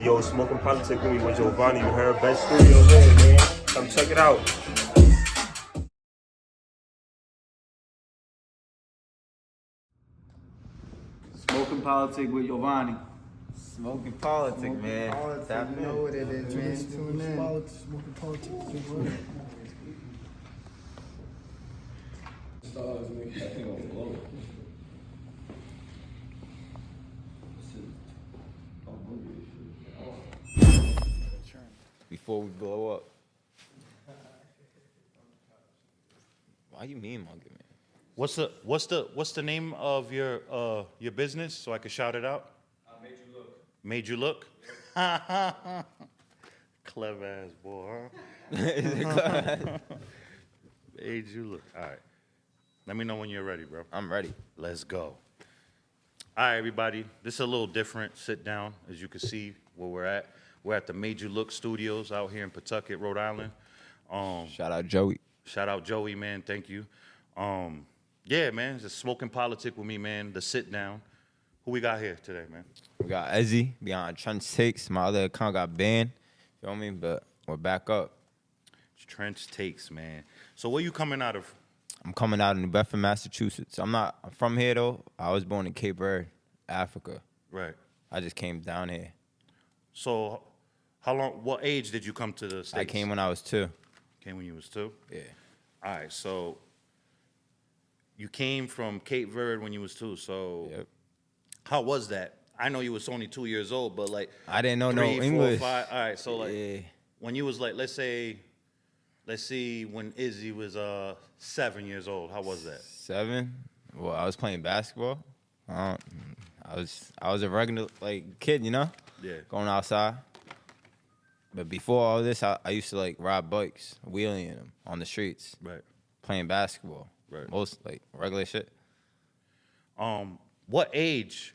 Yo, Smoking Politics with me with Giovanni. You heard best studio here, man. Come check it out. Smoking Politics with Giovanni. Smoking politics, man. Politics, you know what it is, man. Tune in. Smoking politics. Before we blow up. Why you mean monkey, man? What's the name of your business so I can shout it out? Made you look. Clever ass boy, huh? Made you look. All right. Let me know when you're ready, bro. I'm ready. Let's go. All right, everybody. This is a little different. Sit down, as you can see where we're at. We're at the Made You Look Studios out here in Pawtucket, Rhode Island. Shout out Joey. Shout out Joey, man. Thank you. Yeah, man. It's Smoking Politics with me, man. The Sit Down. Who we got here today, man? We got Ezzy behind Trench Takes. My other account got banned. Feel me? But we're back up. It's Trench Takes, man. So where you coming out of? I'm coming out of New Bedford, Massachusetts. I'm from here though. I was born in Cape Verde, Africa. Right. I just came down here. So what age did you come to the States? I came when I was 2. Came when you was 2? Yeah. All right, so you came from Cape Verde when you was 2, so Yep. how was that? I know you was only 2 years old, but like I didn't know 3, no 4, English. 5. All right, so like Yeah. when you was like, let's see when Izzy was 7 years old, how was that? 7. Well, I was playing basketball. I was a regular kid, you know? Yeah. Going outside. But before all this, I used to like ride bikes, wheeling them on the streets, Right. playing basketball. Right. Most like regular shit. What age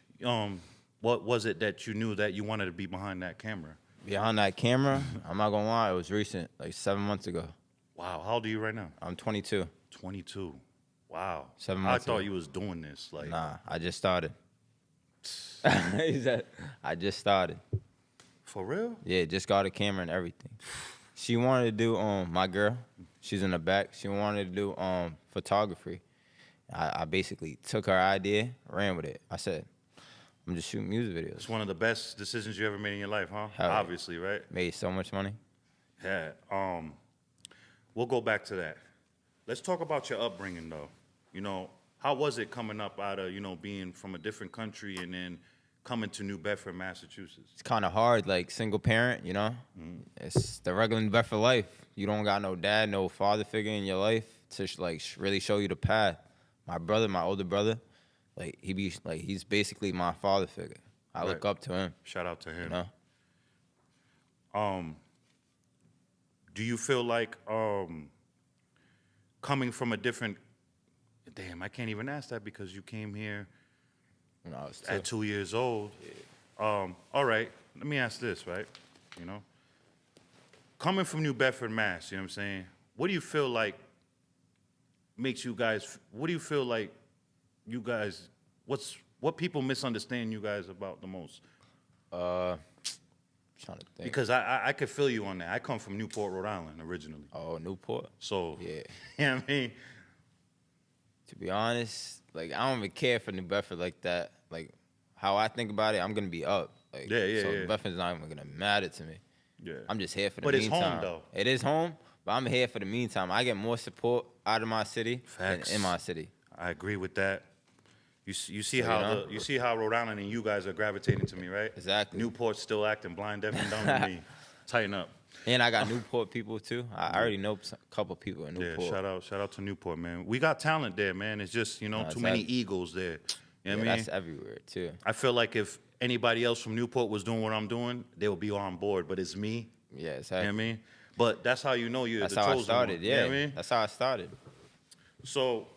what was it that you knew that you wanted to be behind that camera? Behind that camera, I'm not gonna lie, it was recent, like 7 months ago. Wow, how old are you right now? I'm 22. 22. Wow. 7 I months thought ago. you was doing this like Nah, I just started. He said, I just started. for real? Yeah, just got a camera and everything. She wanted to do my girl. She's in the back. She wanted to do photography. I basically took her idea, ran with it. I said, I'm just shooting music videos. It's one of the best decisions you ever made in your life, huh? Hell yeah. Obviously, right? Made so much money. Yeah. We'll go back to that. Let's talk about your upbringing, though. You know, how was it coming up out of, being from a different country and then coming to New Bedford, Massachusetts? It's kind of hard, like single parent, you know? It's the regular New Bedford life. You don't got no dad, no father figure in your life to really show you the path. My brother, my older brother, he's basically my father figure. I look Right. up to him, Shout out to him. you know? Do you feel like coming from a different... Damn, I can't even ask that because you came here When I was 2. at 2 years old. All right, let me ask this, right? Coming from New Bedford, Mass, you know what I'm saying? What do you feel like makes you guys, what do you feel like you guys, what people misunderstand you guys about the most? Trying to think. Because I could feel you on that. I come from Newport, Rhode Island originally. Oh, Newport? So, Yeah. you know what I mean? To be honest, I don't even care for New Bedford like that. Like, how I think about it, I'm going to be up. Like, Yeah, so yeah. New Bedford's not even going to matter to me. Yeah. I'm just here for the But it's meantime. home, though. It is home, but I'm here for the meantime. I get more support out of my city Facts. than in my city. I agree with that. You see So, how you see how Rhode Island and you guys are gravitating to me, right? Exactly. Newport's still acting blind, deaf, and dumb to me. Tighten up. And I got Newport people, too. I already know a couple people in Newport. Yeah, shout out to Newport, man. We got talent there, man. It's just, too many egos there. You know what I mean? That's everywhere, too. I feel like if anybody else from Newport was doing what I'm doing, they would be on board. But it's me. Yeah, You exactly. know what I mean? But that's how you know you're That's the how I chosen started, one. yeah. You know what I mean? That's how I started. So,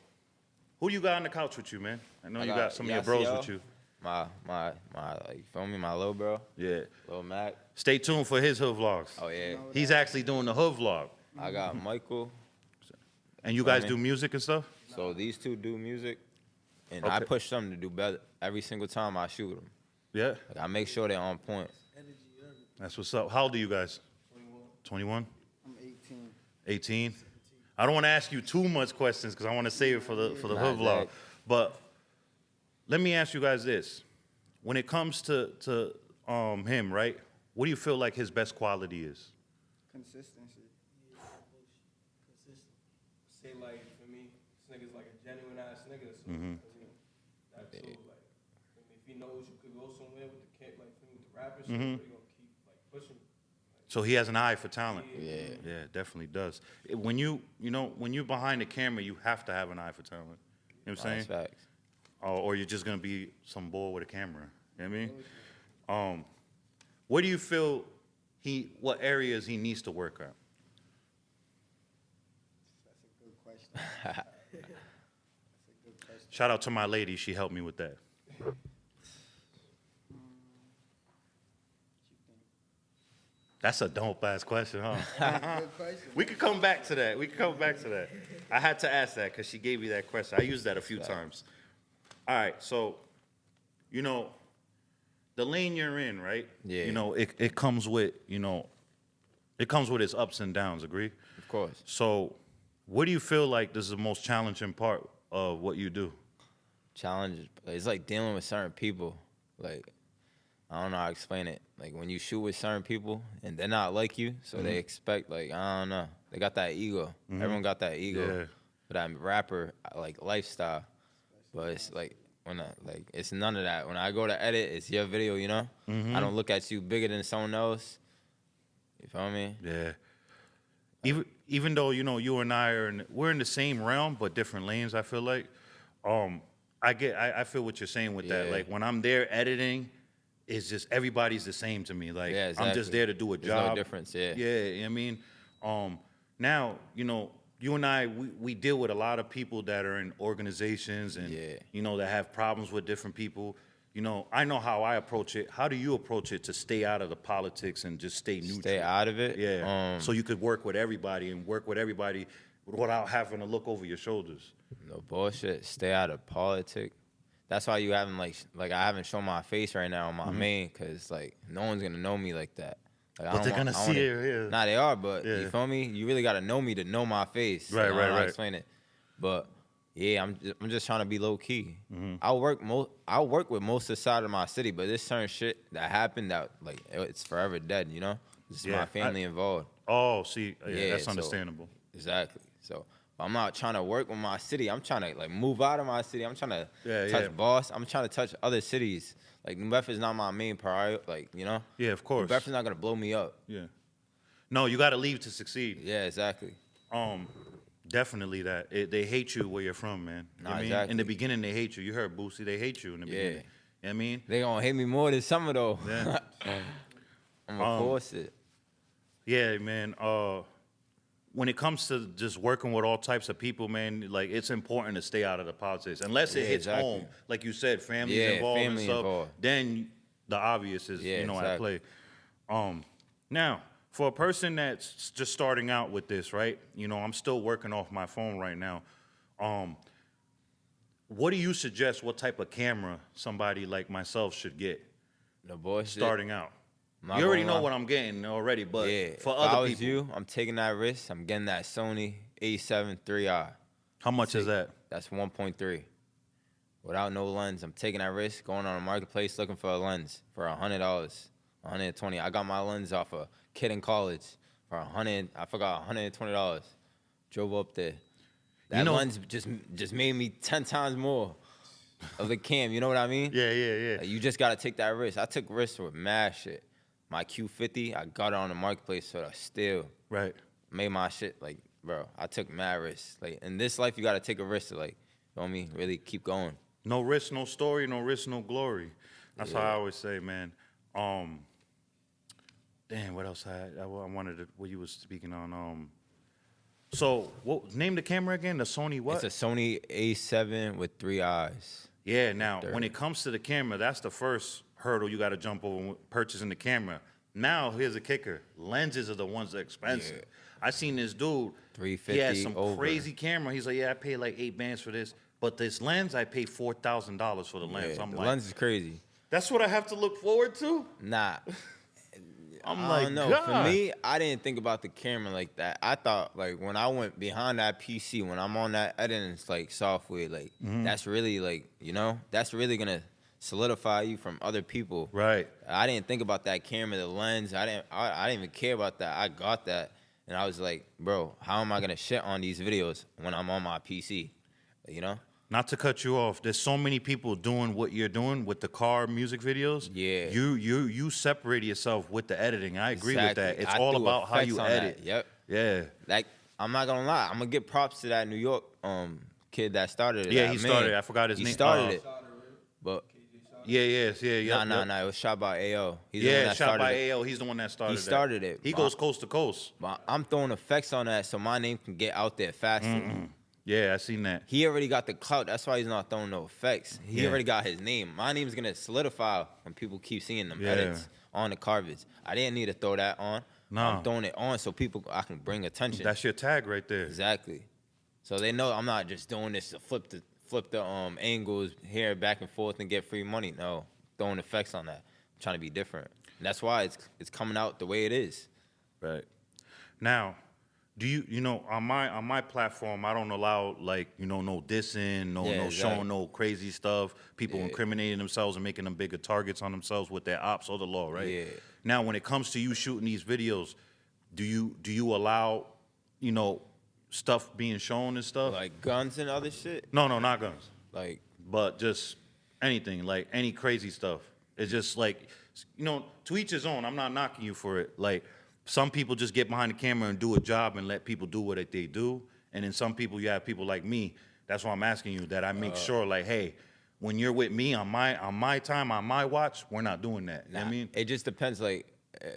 who you got on the couch with you, man? I know I you got some of your Yasiel, bros with you. My feel me, my little bro, Yeah. Lil Mac. Stay tuned for his hood vlogs. Oh, yeah. He's actually doing the hood vlog. I got Michael. And you guys do music and stuff? So these two do music, and I Okay. push them to do better every single time I shoot them. Yeah. I make sure they're on point. That's what's up. How old are you guys? 21. I'm 18. 18. I don't want to ask you too much questions because I want to save it for the hood vlog. Zach. But let me ask you guys this: when it comes to him, right? What do you feel like his best quality is? Consistency. Say like for me, this nigga's like a genuine ass nigga. So you know, that too. Like, if he knows you could go somewhere with the kid, like with the rappers, so he gonna keep like pushing. So he has an eye for talent. Yeah. Yeah, definitely does. When when you're behind the camera, you have to have an eye for talent. You know what I'm saying? That's facts. Or you're just gonna be some boy with a camera. You know what I mean? What do you feel what areas he needs to work on? That's a good question. That's a good question. Shout out to my lady, she helped me with that. That's a dope ass question, huh? Good question. We could come back to that. I had to ask that because she gave me that question. I used that a few times. All right, so, the lane you're in, right? Yeah. It comes with, it comes with its ups and downs, agree? Of course. So, what do you feel like is the most challenging part of what you do? Challenge. It's like dealing with certain people. Like, I don't know how to explain it. Like, when you shoot with certain people and they're not like you, so they expect, like, I don't know. They got that ego. Everyone got that ego. Yeah. But that rapper, like, lifestyle. But it's like, it's none of that. When I go to edit, it's your video, I don't look at you bigger than someone else. You feel me? Yeah. Even though, you and I we're in the same realm, but different lanes, I feel like. I feel what you're saying with that. Yeah. Like, when I'm there editing, it's just everybody's the same to me. Like, Yeah, I'm just exactly. there to do a There's job. no difference, yeah. Yeah, you know what I mean? Now, you and I, we deal with a lot of people that are in organizations and, that have problems with different people. I know how I approach it. How do you approach it to stay out of the politics and just stay neutral? Stay out of it? Yeah, so you could work with everybody without having to look over your shoulders. No bullshit. Stay out of politics. That's why you haven't, like I haven't shown my face right now on my main, because, like, no one's going to know me like that. Like, But they're going to see it, yeah. Nah, they are, but Yeah. you feel me? You really got to know me to know my face. Right, I don't know how to right. explain it. But, yeah, I'm just trying to be low-key. I'll work with most of the side of my city, but there's certain shit that happened that, like, it's forever dead, It's Yeah, my family involved. Oh, see, yeah, that's so- understandable. Exactly. So I'm not trying to work with my city. I'm trying to, like, move out of my city. I'm trying to touch Boss. I'm trying to touch other cities. Like, New Bedford's not my main priority. Like, Yeah, of course. New Bedford's not gonna blow me up. Yeah. No, you got to leave to succeed. Yeah, exactly. Definitely that. They hate you where you're from, man. You know what I mean? Exactly. In the beginning, they hate you. You heard Boosie, they hate you in the beginning. You know what I mean? They gonna hate me more this summer though. Yeah. I'm gonna force it. Yeah, man. When it comes to just working with all types of people, man, like, it's important to stay out of the politics. Unless it hits exactly. home, like you said, family's Yeah, involved family and stuff, involved. then the obvious is, at exactly. play. Now, for a person that's just starting out with this, right? I'm still working off my phone right now. What do you suggest, what type of camera somebody like myself should get No bullshit. starting out? I'm not You already gonna know lie. what I'm getting already, but Yeah. for if I other was people, you, I'm taking that risk. I'm getting that Sony A7 III. how much is that? That's 1.3. Without no lens, I'm taking that risk, going on a marketplace looking for a lens for $100, $120. I got my lens off a kid in college for $120. Drove up there. That lens just made me 10 times more of the cam. You know what I mean? Yeah. Like, you just gotta take that risk. I took risks with mad shit. My Q50, I got it on the marketplace for a steal. Right. Made my shit, like, bro, I took mad risks. Like, in this life, you gotta take a risk to, like, you know what I mean? Really keep going. No risk, no story. No risk, no glory. That's how I always say, man. Damn, what else I wanted to, what you was speaking on. So, name the camera again? The Sony what? It's a Sony A7 with 3 eyes. Yeah, now, when it comes to the camera, that's the first hurdle you got to jump over when purchasing the camera. Now, here's a kicker. Lenses are the ones that are expensive. I seen this dude. $350 He had some over. crazy camera. He's like, yeah, I paid like $8 for this. But this lens, I paid $4,000 for the lens. Yeah, I'm the like, lens is crazy. that's what I have to look forward to? Nah. I'm I like, don't know. God. For me, I didn't think about the camera like that. I thought like when I went behind that PC, when I'm on that editing like software, like that's really like that's really gonna solidify you from other people. Right. I didn't think about that camera, the lens. I didn't even care about that. I got that, and I was like, bro, how am I gonna shit on these videos when I'm on my PC? You know? Not to cut you off, there's so many people doing what you're doing with the car music videos. Yeah. You separate yourself with the editing. I agree with that. Exactly. It's I all threw about how effects you on edit. that. Yep. Yeah. Like, I'm not gonna lie. I'm gonna give props to that New York kid that started it. Yeah, that he man. started it. I forgot his He name. started it. But Yeah. nah. It was shot by AO. He's the one Yeah, that shot started by it. AO. He's the one that started He started it. He goes coast to coast. But I'm throwing effects on that so my name can get out there faster. Yeah, I seen that. He already got the clout. That's why he's not throwing no effects. He Yeah. already got his name. My name's gonna solidify when people keep seeing them Yeah. edits on the carvage. I didn't need to throw that on. Nah. I'm throwing it on so I can bring attention. That's your tag right there. Exactly. So they know I'm not just doing this to flip the angles here back and forth and get free money. No, throwing effects on that. I'm trying to be different. And that's why it's coming out the way it is. Right. Now, do you know on my platform I don't allow like no dissing, no Yeah, showing exactly. no crazy stuff, people Yeah. incriminating themselves and making them bigger targets on themselves with their ops or the law, right? Yeah. Now, when it comes to you shooting these videos, do you allow stuff being shown and stuff? Like guns and other shit. No, not guns, Like but just anything, like any crazy stuff. It's just like to each his own. I'm not knocking you for it. Like some people just get behind the camera and do a job and let people do what they do. And then some people, you have people like me. That's why I'm asking you that I make sure, like, hey, when you're with me on my time, on my watch, we're not doing that. You know what I mean? it just depends. Like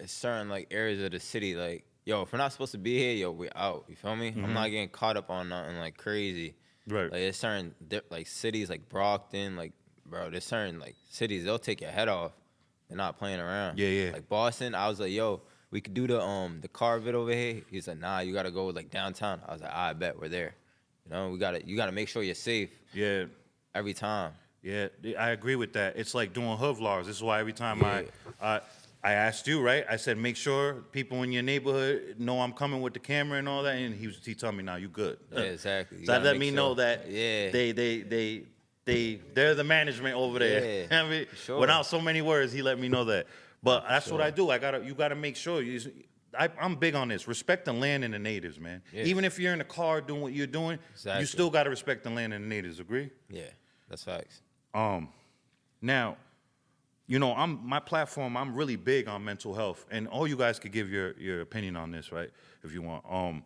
certain like areas of the city. Like if we're not supposed to be here, we're out. You feel me? I'm not getting caught up on nothing like crazy. Right. Like there's certain like cities like Brockton, like bro, there's certain like cities they'll take your head off. They're not playing around. Yeah. Like Boston, I was like, we could do the car vid over here. He's like, nah, you gotta go like downtown. I was like, I bet we're there. You gotta make sure you're safe Yeah. every time. Yeah, I agree with that. It's like doing hood vlogs. This is why every time Yeah. I asked you, right? I said, make sure people in your neighborhood know I'm coming with the camera and all that. And he told me, "Now you good." Yeah, exactly. You So that gotta let make me sure. know that Yeah. they're the management over there. Yeah, I mean, sure. without so many words, he let me know that. But that's what I do. You gotta make sure I'm big on this. Respect the land and the natives, man. Yeah. Even if you're in the car doing what you're doing, Exactly. you still gotta respect the land and the natives. Agree? Yeah, that's facts. Now, my platform, I'm really big on mental health, and all you guys could give your opinion on this, right? If you want.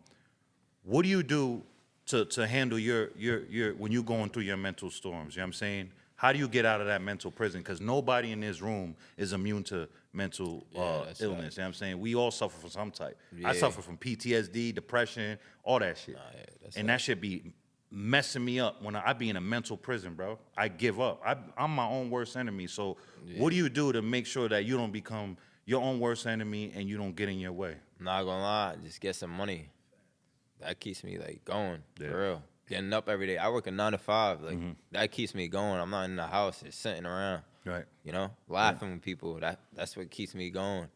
What do you do to handle your when you're going through your mental storms? You know what I'm saying? How do you get out of that mental prison? Because nobody in this room is immune to mental illness. that's You know what I'm saying? We all suffer from some type. I Yeah. suffer from PTSD, depression, all that shit. that's And that should be messing me up when I be in a mental prison, bro. I give up. I'm my own worst enemy. So what do you do to make sure that you don't become your own worst enemy and you don't get in your way? I'm not gonna lie, just get some money. That keeps me like going Yeah. for real. Getting up every day. I work a 9 to 5. Like that keeps me going. I'm not in the house just sitting around. Right. Laughing with people. That's what keeps me going.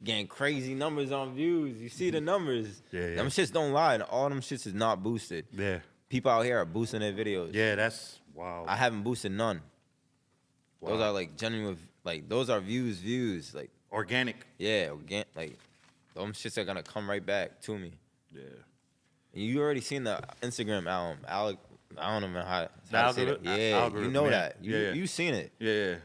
Getting crazy numbers on views. You see the numbers. Yeah. Them shits don't lie. And all them shits is not boosted. Yeah. People out here are boosting their videos. Yeah, that's wow. I haven't boosted none. Wow. Those are like genuine. Like those are views. Like Organic. yeah, like them shits are gonna come right back to me. Yeah. And you already seen the Instagram album, I don't know how to say algorithm? that. Yeah, Algorithm, you know yeah. that. Yeah. You seen it. Yeah.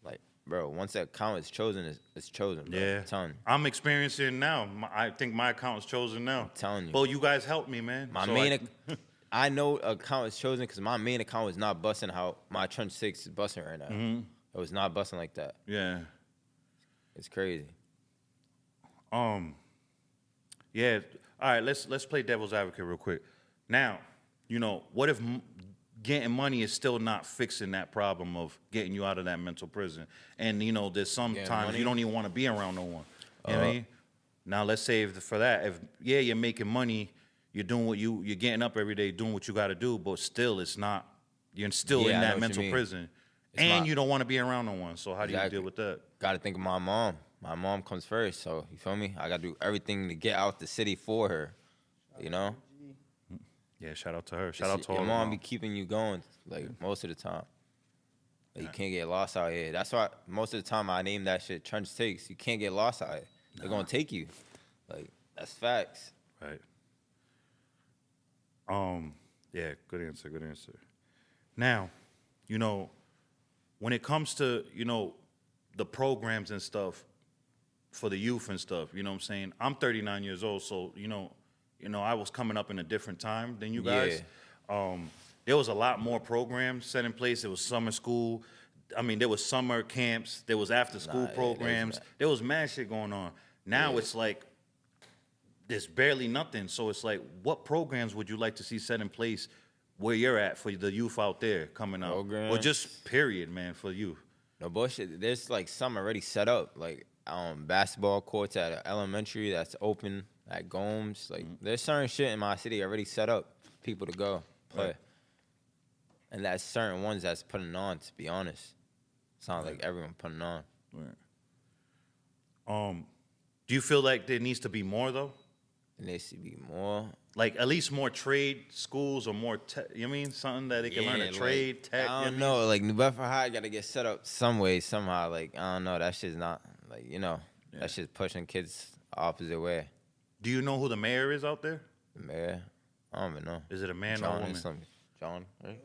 Like, bro, once that account is chosen, it's chosen, bro. Yeah. I'm telling you. I'm experiencing it now. I think my account is chosen now. I'm telling you. Well, you guys helped me, man. My So main, I know account is chosen because my main account was not busting how my Trench 6 is busting right now. It was not busting like that. yeah. It's crazy. Yeah. All right, let's play devil's advocate real quick. Now, what if getting money is still not fixing that problem of getting you out of that mental prison? And there's sometimes money? you don't even want to be around no one. You know what I mean? Now let's say for that, if you're making money, you're doing you're getting up every day doing what you got to do, but still you're still Yeah, in I know that what you mental mean. prison, It's and not- you don't want to be around no one. So how do you Exactly. deal with that? Got to think of my mom. my mom comes first, so you feel me? I gotta do everything to get out the city for her, you know? Yeah, shout out to her. Shout out to all your of mom them. be keeping you going, like, most of the time. Like, you can't get lost out here. That's why most of the time I name that shit Trench Takes. You can't get lost out here. They're gonna take you. Like, that's facts. Right. Yeah, good answer, good answer. Now, you know, when it comes to, you know, the programs and stuff for the youth and stuff, you know what I'm saying? I'm 39 years old, so, you know, I was coming up in a different time than you guys. There was a lot more programs set in place. There was summer school. I mean, there was summer camps. There was after school programs. There was mad shit going on. Now it's like there's barely nothing. So it's like, what programs would you like to see set in place where you're at for the youth out there coming up? Or just period, man, for you? No bullshit. There's like some already set up, like basketball courts at elementary that's open at Gomes. Like there's certain shit in my city already set up for people to go play. Right. And that's certain ones that's putting on, to be honest. It's not like everyone putting on. Right. Do you feel like there needs to be more though? There needs to be more. Like at least more trade schools or more tech, you know what I mean? Something that they can learn a trade, tech. I don't know. Like New Bedford High got to get set up some way, somehow. Like, I don't know. That shit's not, like, you know, that shit's pushing kids opposite way. Do you know who the mayor is out there? The mayor? I don't even know. Is it a man John or a woman? John, right?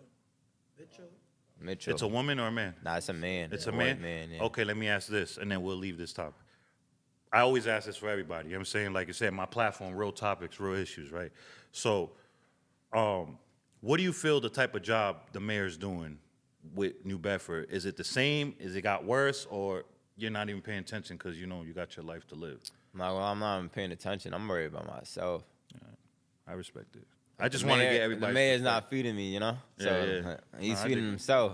Mitchell. It's a woman or a man? Nah, it's a man. It's a man? Yeah. Okay, let me ask this, and then we'll leave this topic. I always ask this for everybody. You know what I'm saying? Like you said, my platform, real topics, real issues, right? So, what do you feel the type of job the mayor's doing with New Bedford? Is it the same? Is it got worse? Or you're not even paying attention because you know you got your life to live? I'm not even paying attention. I'm worried about myself. I respect it. I just want to get everybody. The mayor's not feeding me, you know? So he's feeding himself.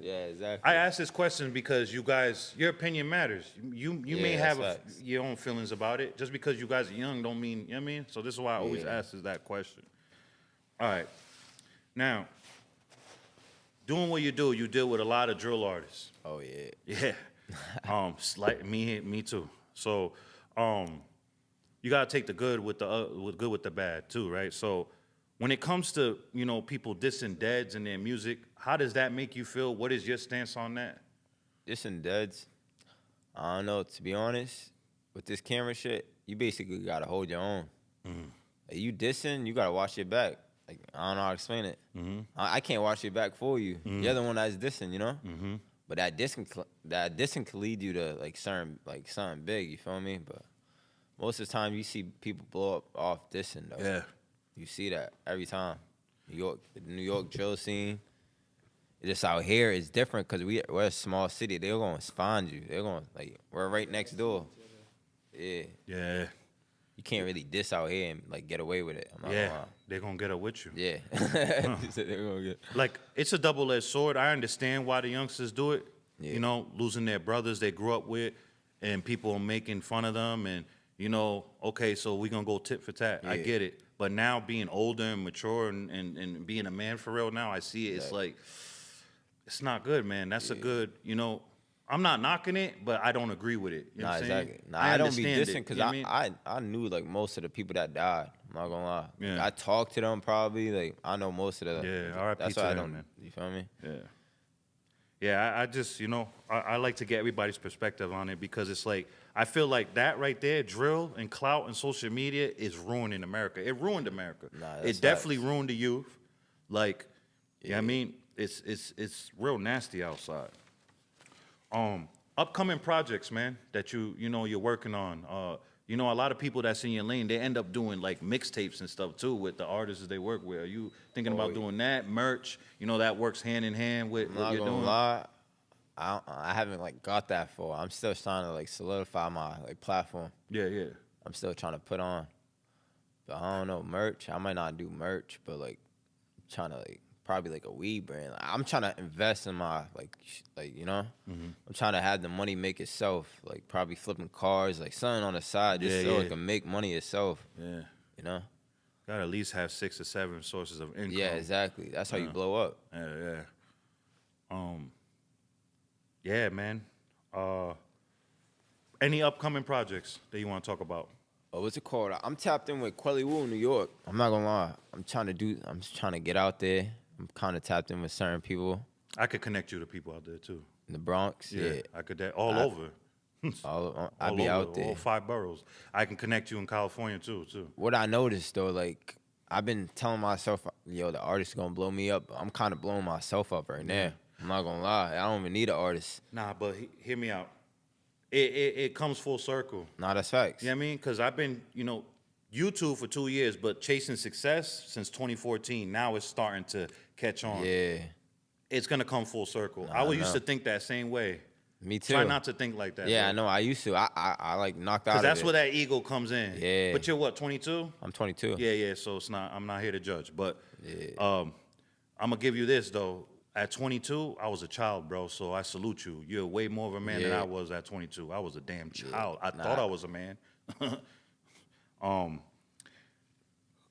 Yeah, exactly. I ask this question because you guys, your opinion matters. You may have your own feelings about it. Just because you guys are young don't mean, you know what I mean? So this is why I always ask is that question. All right. Now, doing what you do, you deal with a lot of drill artists. Oh, yeah. Yeah. Like me too. So, you gotta take the good with the bad too, right? So, when it comes to, you know, people dissing Deads and their music, how does that make you feel? What is your stance on that? Dissing Deads, I don't know. To be honest, with this camera shit, you basically gotta hold your own. Like, you dissing, you gotta watch your back. Like, I don't know how to explain it. I can't watch your back for you. You're the one that's dissing, you know. But that dissing can lead you to like something big. You feel me? But most of the time, you see people blow up off dissing though. Yeah. You see that every time. The New York drill scene. Just out here is different because we're a small city. They're going to find you. They're going like we're right next door. Yeah. Yeah. You can't really diss out here and like get away with it. I'm not Yeah. gonna lie. They're gonna get up with you. Yeah. Like it's a double-edged sword. I understand why the youngsters do it. Yeah. You know, losing their brothers they grew up with, and people making fun of them, and you know, okay, so we're gonna go tit for tat. I get it. But now being older and mature and being a man for real now, I see it. It's like, it's not good, man. That's a good, you know, I'm not knocking it, but I don't agree with it. You know what I'm saying? Nah, I don't be dissing because you know what I mean? I knew like most of the people that died. I'm not gonna lie. Yeah. Like, I talked to them probably. Like I know most of the. Yeah, R.I.P. That's to why I them, don't. man. You feel me? Yeah. Yeah, I just, you know, I like to get everybody's perspective on it because it's like, I feel like that right there, drill and clout and social media is ruining America. It ruined America. It definitely ruined the youth. Like, yeah, I mean, it's real nasty outside. Upcoming projects, man, that you know you're working on. You know, a lot of people that's in your lane, they end up doing like mixtapes and stuff too with the artists they work with. Are you thinking about doing that? Merch, you know, that works hand in hand with what you're doing? Lie, I haven't like got that far. I'm still trying to like solidify my like platform. Yeah. I'm still trying to put on. But I don't know, merch. I might not do merch, but like trying to like probably like a weed brand. Like, I'm trying to invest in my like you know. I'm trying to have the money make itself. Like probably flipping cars, like something on the side, just so it can make money itself. Yeah. You know. Gotta at least have 6 or 7 sources of income. Yeah, exactly. That's how you blow up. Yeah. Yeah, man. Any upcoming projects that you want to talk about? Oh, what's it called? I'm tapped in with Quelly Wu in New York. I'm not gonna lie. I'm just trying to get out there. I'm kind of tapped in with certain people I could connect you to people out there too. in the Bronx. Yeah. I could. All over. I'll be over, out there. All 5 boroughs. I can connect you in California too. What I noticed though, like I've been telling myself, yo, the artist gonna blow me up. I'm kind of blowing myself up right now. I'm not gonna lie. I don't even need an artist. Nah, but hear me out. It comes full circle. Nah, that's facts. You know what I mean? Because I've been, YouTube for 2 years, but chasing success since 2014. Now it's starting to catch on. Yeah. It's going to come full circle. Nah, I I used know. to think that same way. Me too. Try not to think like that. Yeah, bro. I know. I used to. I like knocked out of it. Because that's where that ego comes in. Yeah. But you're what, 22? I'm 22. Yeah. So I'm not here to judge. But Yeah. I'm going to give you this, though. At 22, I was a child, bro, so I salute you. You're way more of a man than Yeah. I was at 22. I was a damn child. I thought I was a man.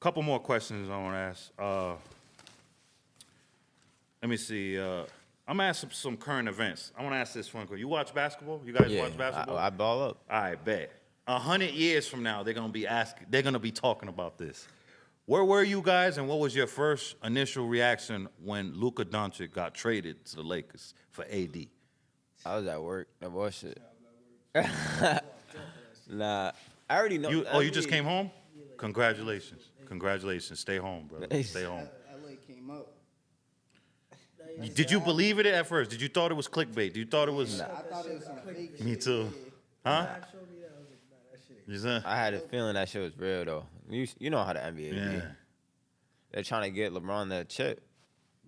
Couple more questions I want to ask. Let me see. I'm going to ask some current events. I want to ask this one. You watch basketball? You guys watch basketball? I ball up. All right, bet. 100 years from now, they're gonna be talking about this. Where were you guys, and what was your first initial reaction when Luka Doncic got traded to the Lakers for AD? I was at work. That bullshit. Nah, I already know. You just came home? Congratulations. Stay home, brother. Nice. Stay home. LA came up. Did you believe it at first? Did you thought it was clickbait? You thought it was? I thought it was some fake Me shit. too. Huh? Showed me that. I was like, nah, that shit ain't. You said? I had a feeling that shit was real though. You know how the NBA be. Yeah. They're trying to get LeBron that chip.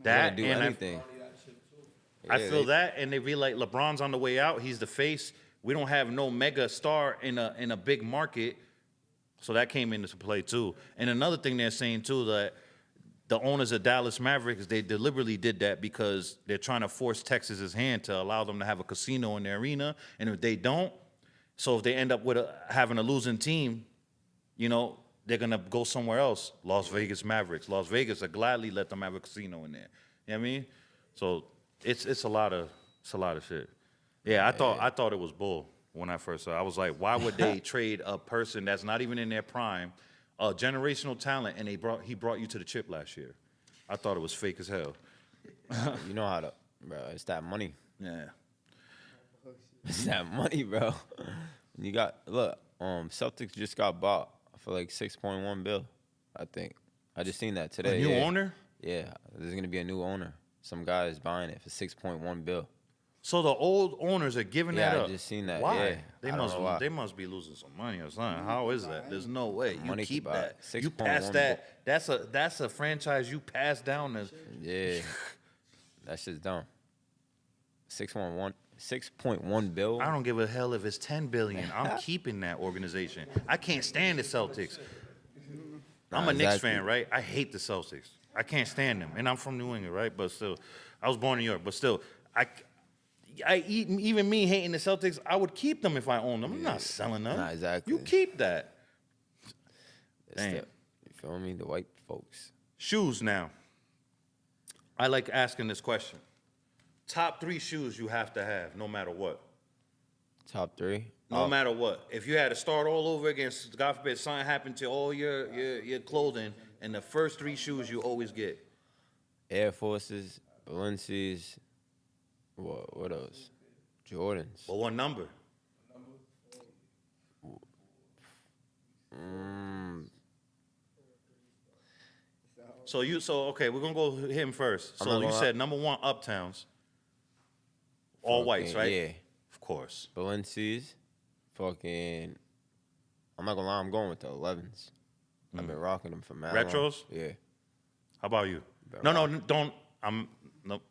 That Do and anything. I Yeah, feel they- that, and they be like, LeBron's on the way out. He's the face. We don't have no mega star in a big market, so that came into play too. And another thing they're saying too, that the owners of Dallas Mavericks, they deliberately did that because they're trying to force Texas's hand to allow them to have a casino in their arena, and if they don't, so if they end up with having a losing team, they're gonna go somewhere else. Las Vegas Mavericks. Las Vegas will gladly let them have a casino in there. You know what I mean? So it's a lot of shit. Yeah, I thought it was bull when I first saw it. I was like, why would they trade a person that's not even in their prime, a generational talent, and he brought you to the chip last year? I thought it was fake as hell. You know how to, bro. It's that money. Yeah. It's that money, bro. You got Celtics just got bought for like 6.1 bill. I think I just seen that today. A new owner? Yeah, there's gonna be a new owner. Some guy is buying it for 6.1 bill. So the old owners are giving that Yeah, I up. just seen that, Why? yeah. They I don't know why. must be losing some money or something. How is that? There's no way. You Money keep can buy that. it. You pass 6.1 that. That's a franchise you pass down as. Yeah, that shit's dumb. 6.1 bill. I don't give a hell if it's 10 billion. I'm keeping that organization. I can't stand the Celtics. I'm a Knicks exactly. fan, right? I hate the Celtics. I can't stand them, and I'm from New England, right? But still, I was born in New York. But still, even me hating the Celtics, I would keep them if I owned them. I'm not selling them. Nah, exactly. You keep that. It's Damn. the, you feel me? The white folks. Shoes now. I like asking this question. Top 3 shoes you have to have, no matter what. Top 3. No matter what. If you had to start all over again, God forbid something happened to all your clothing, and the first 3 shoes you always get. Air Forces, Balenci's. What else? Jordans. But what number? So okay, we're gonna go him first. I'm So not you gonna said number 1 Uptowns. All whites, right? Yeah. Of course. Balenci's. Fucking. I'm not gonna lie, I'm going with the 11s. I've been rocking them for mad long. Retros? Yeah. How about you? Better No, rock. don't. No.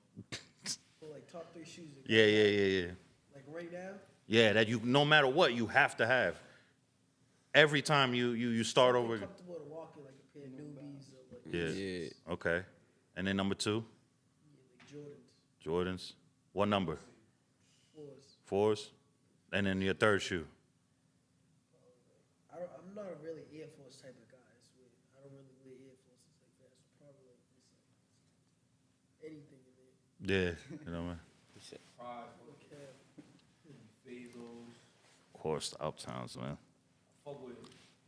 So like top 3 shoes. Yeah. Like right now. Yeah, that you no matter what you have to have. Every time you start over. Comfortable to walk in like a pair of newbies or like, Yeah. Yeah. Okay. And then number 2, like Jordans. Jordans. What number? 4s. 4s. And then your third shoe. I'm not a really Air Force type of guy. I don't really wear Air Forces like that. So probably like this, anything in there. Yeah. You know what I mean? Pride, Okay. Bezos. course, the Uptowns, man. Fuck with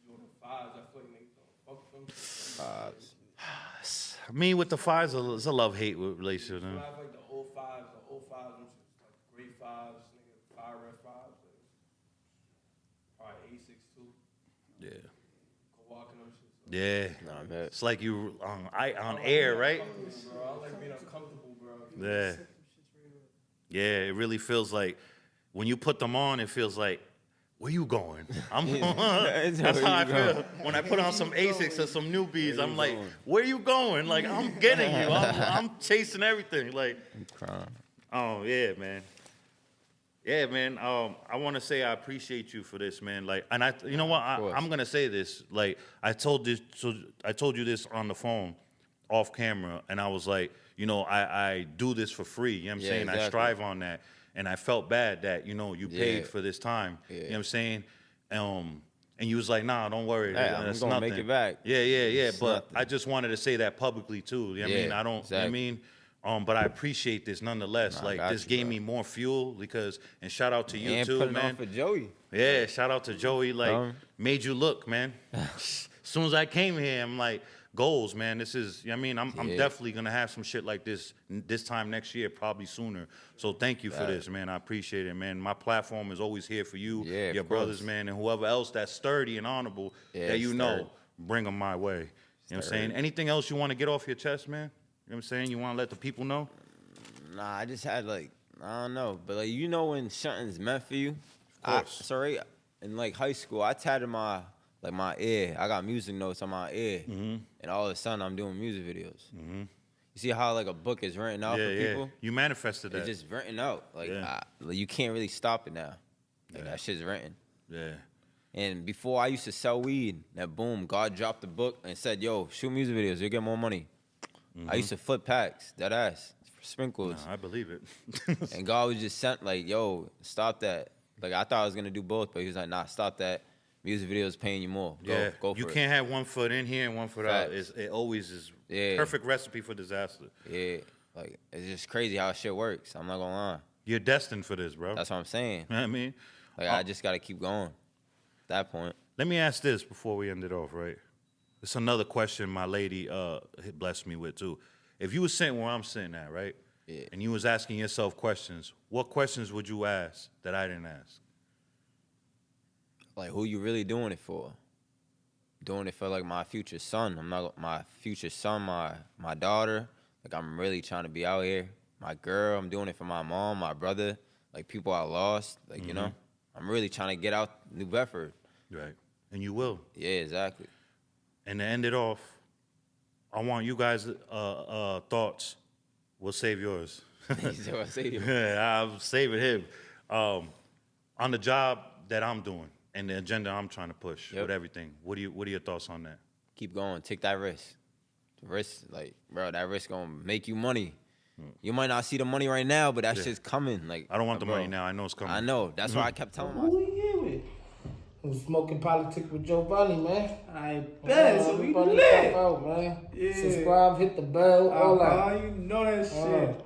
Jordan 5s. I feel like niggas don't fuck with them. Me with the fives, it's a love-hate relationship. I Man. have like the 05s, them shit, like great 5s, nigga, 5 red 5s. Like, probably A6 too. Yeah. Go walking them shit. So. Yeah. Nah, I bet. It's like you on air, right? Bro, I don't like being uncomfortable, bro. Yeah. Yeah, it really feels like when you put them on, it feels like, where you going? That's how I feel. When I put on some Asics or some newbies, I'm like, where you going? Like, I'm getting you. I'm chasing everything. Like, oh, yeah, man. Yeah, man. I want to say I appreciate you for this, man. Like, and you know what? I'm gonna say this. Like, I told you this on the phone, off camera, and I was like, you know, I do this for free. You know what I'm saying? Exactly. I strive on that. And I felt bad that, you know, you paid for this time. You know what I'm saying? And you was like, nah, don't worry. Hey, I'm gonna make it back. Yeah. But nothing. I just wanted to say that publicly too. You know what I mean? I don't, exactly. you know what I mean? But I appreciate this nonetheless. Nah, like, this gave me more fuel because, and shout out to you And too, put it man. on for Joey. Yeah, shout out to Joey. Like, made you look, man. As soon as I came here, I'm like, goals, man. This is, you know what I mean? I'm definitely going to have some shit like this time next year, probably sooner. So thank you for this, man. I appreciate it, man. My platform is always here for you, your brothers, man, and whoever else that's sturdy and honorable that you know, bring them my way. You know what I'm saying? Anything else you want to get off your chest, man? You know what I'm saying? You want to let the people know? Nah, I just had like, I don't know. But like, you know when something's meant for you? Of course. Sorry, in like high school, I tatted my ear. I got music notes on my ear. And all of a sudden, I'm doing music videos. You see how like a book is written out for people? You manifested that. It's just written out. Like, like, you can't really stop it now. Like, that shit's written. Yeah. And before I used to sell weed, that boom, God dropped the book and said, yo, shoot music videos, you'll get more money. I used to flip packs, that ass, for sprinkles. No, I believe it. And God was just sent like, yo, stop that. Like, I thought I was going to do both, but he was like, nah, stop that. Music videos paying you more. Go for it. You can't have one foot in here and one foot out. It always is perfect recipe for disaster. Yeah, like, it's just crazy how shit works. I'm not going to lie. You're destined for this, bro. That's what I'm saying. You know what I mean? Like, I just got to keep going. At that point. Let me ask this before we end it off, right? It's another question my lady blessed me with, too. If you were sitting where I'm sitting at, right? Yeah. And you was asking yourself questions, what questions would you ask that I didn't ask? Like, who you really doing it for? Doing it for, like, my future son. I'm not my future son, my daughter. Like, I'm really trying to be out here. My girl, I'm doing it for my mom, my brother. Like, people I lost. Like, you know, I'm really trying to get out New Bedford. Right. And you will. Yeah, exactly. And to end it off, I want you guys' thoughts. We'll save yours. So I say, Yeah, I'm saving him. On the job that I'm doing and the agenda I'm trying to push with everything. What are your thoughts on that? keep going. Take that risk. The risk, like, bro, that risk gonna make you money. You might not see the money right now, but that shit's coming. Like, I don't want the bro, money now. I know it's coming. I know. That's why I kept telling myself. Who we here with? I'm smoking politics with Giovanni, man. I bet. So we Everybody lit. pop out, man. Yeah. Subscribe, hit the bell, all that. You know that shit.